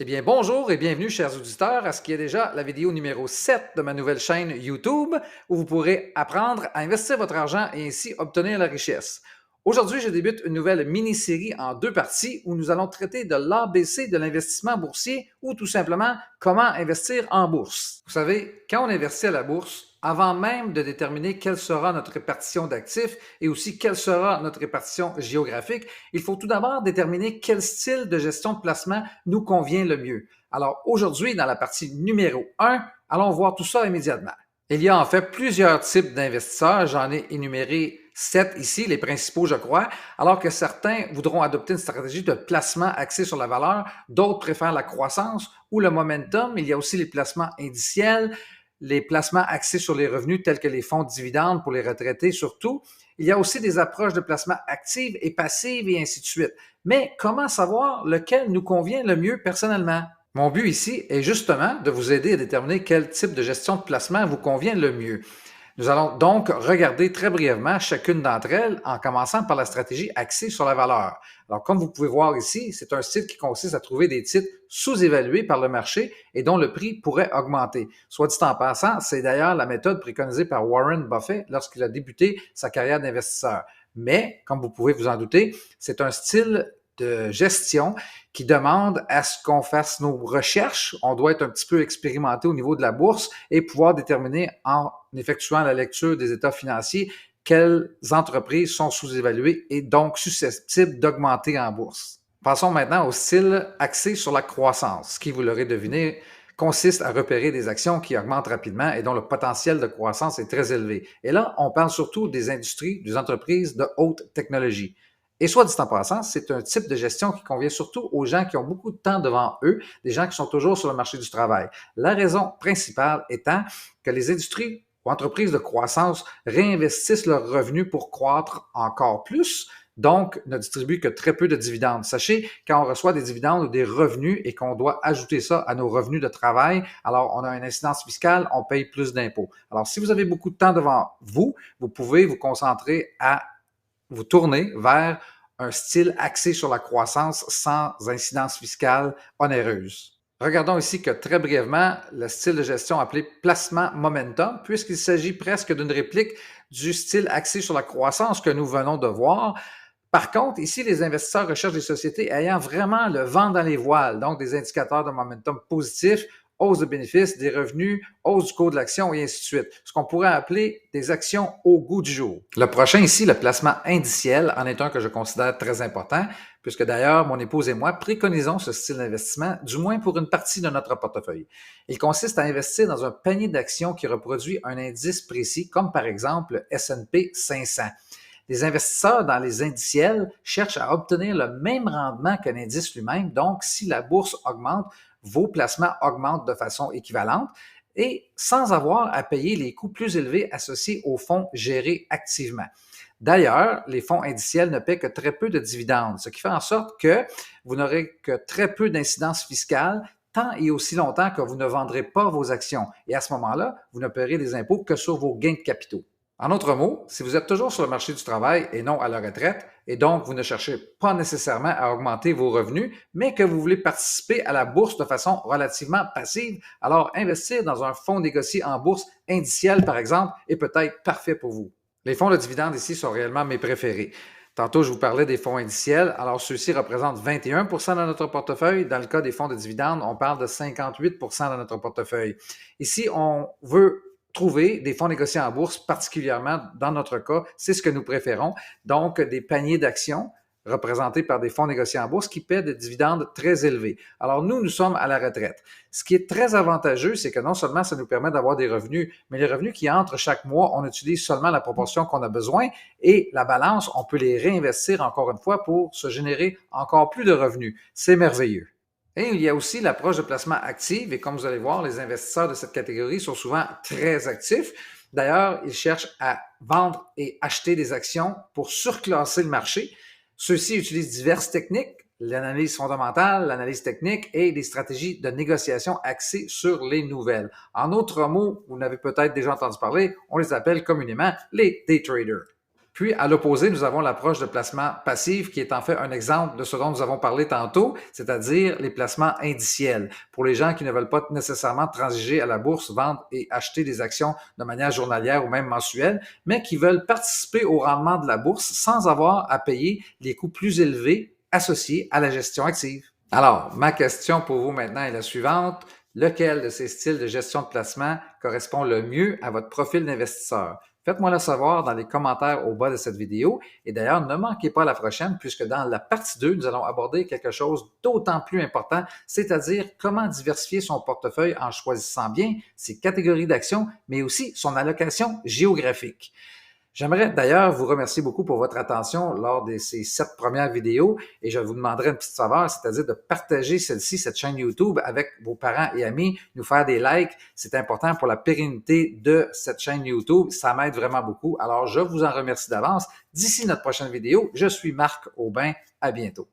Eh bien, bonjour et bienvenue, chers auditeurs, à ce qui est déjà la vidéo numéro 7 de ma nouvelle chaîne YouTube, où vous pourrez apprendre à investir votre argent et ainsi obtenir la richesse. Aujourd'hui, je débute une nouvelle mini-série en 2 parties où nous allons traiter de l'ABC de l'investissement boursier ou tout simplement comment investir en bourse. Vous savez, quand on investit à la bourse, avant même de déterminer quelle sera notre répartition d'actifs et aussi quelle sera notre répartition géographique, il faut tout d'abord déterminer quel style de gestion de placement nous convient le mieux. Alors aujourd'hui, dans la partie numéro 1, allons voir tout ça immédiatement. Il y a en fait plusieurs types d'investisseurs. J'en ai énuméré 7 ici, les principaux, je crois, alors que certains voudront adopter une stratégie de placement axée sur la valeur, d'autres préfèrent la croissance ou le momentum. Il y a aussi les placements indiciels, les placements axés sur les revenus tels que les fonds de dividendes pour les retraités surtout. Il y a aussi des approches de placement actives et passives et ainsi de suite. Mais comment savoir lequel nous convient le mieux personnellement? Mon but ici est justement de vous aider à déterminer quel type de gestion de placement vous convient le mieux. Nous allons donc regarder très brièvement chacune d'entre elles en commençant par la stratégie axée sur la valeur. Alors, comme vous pouvez voir ici, c'est un style qui consiste à trouver des titres sous-évalués par le marché et dont le prix pourrait augmenter. Soit dit en passant, c'est d'ailleurs la méthode préconisée par Warren Buffett lorsqu'il a débuté sa carrière d'investisseur. Mais, comme vous pouvez vous en douter, c'est un style de gestion qui demande à ce qu'on fasse nos recherches. On doit être un petit peu expérimenté au niveau de la bourse et pouvoir déterminer en effectuant la lecture des états financiers quelles entreprises sont sous-évaluées et donc susceptibles d'augmenter en bourse. Passons maintenant au style axé sur la croissance, qui, vous l'aurez deviné, consiste à repérer des actions qui augmentent rapidement et dont le potentiel de croissance est très élevé. Et là, on parle surtout des industries, des entreprises de haute technologie. Et soit dit en passant, c'est un type de gestion qui convient surtout aux gens qui ont beaucoup de temps devant eux, des gens qui sont toujours sur le marché du travail. La raison principale étant que les industries ou entreprises de croissance réinvestissent leurs revenus pour croître encore plus, donc ne distribuent que très peu de dividendes. Sachez, quand on reçoit des dividendes ou des revenus et qu'on doit ajouter ça à nos revenus de travail, alors on a une incidence fiscale, on paye plus d'impôts. Alors, si vous avez beaucoup de temps devant vous, vous pouvez vous concentrer à vous tourner vers un style axé sur la croissance sans incidence fiscale onéreuse. Regardons ici que très brièvement, le style de gestion appelé placement momentum, puisqu'il s'agit presque d'une réplique du style axé sur la croissance que nous venons de voir. Par contre, ici, les investisseurs recherchent des sociétés ayant vraiment le vent dans les voiles, donc des indicateurs de momentum positif, hausse de bénéfices, des revenus, hausse du cours de l'action et ainsi de suite. Ce qu'on pourrait appeler des actions au goût du jour. Le prochain ici, le placement indiciel, en est un que je considère très important, puisque d'ailleurs, mon épouse et moi préconisons ce style d'investissement, du moins pour une partie de notre portefeuille. Il consiste à investir dans un panier d'actions qui reproduit un indice précis, comme par exemple le S&P 500. Les investisseurs dans les indiciels cherchent à obtenir le même rendement qu'un indice lui-même. Donc, si la bourse augmente, vos placements augmentent de façon équivalente et sans avoir à payer les coûts plus élevés associés aux fonds gérés activement. D'ailleurs, les fonds indiciels ne paient que très peu de dividendes, ce qui fait en sorte que vous n'aurez que très peu d'incidence fiscale tant et aussi longtemps que vous ne vendrez pas vos actions. Et à ce moment-là, vous ne paierez des impôts que sur vos gains de capitaux. En d'autres mots, si vous êtes toujours sur le marché du travail et non à la retraite, et donc vous ne cherchez pas nécessairement à augmenter vos revenus, mais que vous voulez participer à la bourse de façon relativement passive, alors investir dans un fonds négocié en bourse indiciel, par exemple, est peut-être parfait pour vous. Les fonds de dividendes ici sont réellement mes préférés. Tantôt, je vous parlais des fonds indiciels. Alors, ceux-ci représentent 21 de notre portefeuille. Dans le cas des fonds de dividendes, on parle de 58 de notre portefeuille. Ici, on veut trouver des fonds négociés en bourse, particulièrement dans notre cas, c'est ce que nous préférons. Donc, des paniers d'actions représentés par des fonds négociés en bourse qui paient des dividendes très élevés. Alors, nous sommes à la retraite. Ce qui est très avantageux, c'est que non seulement ça nous permet d'avoir des revenus, mais les revenus qui entrent chaque mois, on utilise seulement la proportion qu'on a besoin et la balance, on peut les réinvestir encore une fois pour se générer encore plus de revenus. C'est merveilleux. Et il y a aussi l'approche de placement active et comme vous allez voir, les investisseurs de cette catégorie sont souvent très actifs. D'ailleurs, ils cherchent à vendre et acheter des actions pour surclasser le marché. Ceux-ci utilisent diverses techniques, l'analyse fondamentale, l'analyse technique et des stratégies de négociation axées sur les nouvelles. En d'autres mots, vous n'avez peut-être déjà entendu parler, on les appelle communément les day traders. Puis, à l'opposé, nous avons l'approche de placement passif qui est en fait un exemple de ce dont nous avons parlé tantôt, c'est-à-dire les placements indiciels. Pour les gens qui ne veulent pas nécessairement transiger à la bourse, vendre et acheter des actions de manière journalière ou même mensuelle, mais qui veulent participer au rendement de la bourse sans avoir à payer les coûts plus élevés associés à la gestion active. Alors, ma question pour vous maintenant est la suivante. Lequel de ces styles de gestion de placement correspond le mieux à votre profil d'investisseur? Faites-moi le savoir dans les commentaires au bas de cette vidéo. Et d'ailleurs, ne manquez pas la prochaine, puisque dans la partie 2, nous allons aborder quelque chose d'autant plus important, c'est-à-dire comment diversifier son portefeuille en choisissant bien ses catégories d'actions, mais aussi son allocation géographique. J'aimerais d'ailleurs vous remercier beaucoup pour votre attention lors de ces 7 premières vidéos et je vous demanderai une petite faveur, c'est-à-dire de partager celle-ci, cette chaîne YouTube avec vos parents et amis, nous faire des likes. C'est important pour la pérennité de cette chaîne YouTube. Ça m'aide vraiment beaucoup. Alors, je vous en remercie d'avance. D'ici notre prochaine vidéo, je suis Marc Aubin. À bientôt.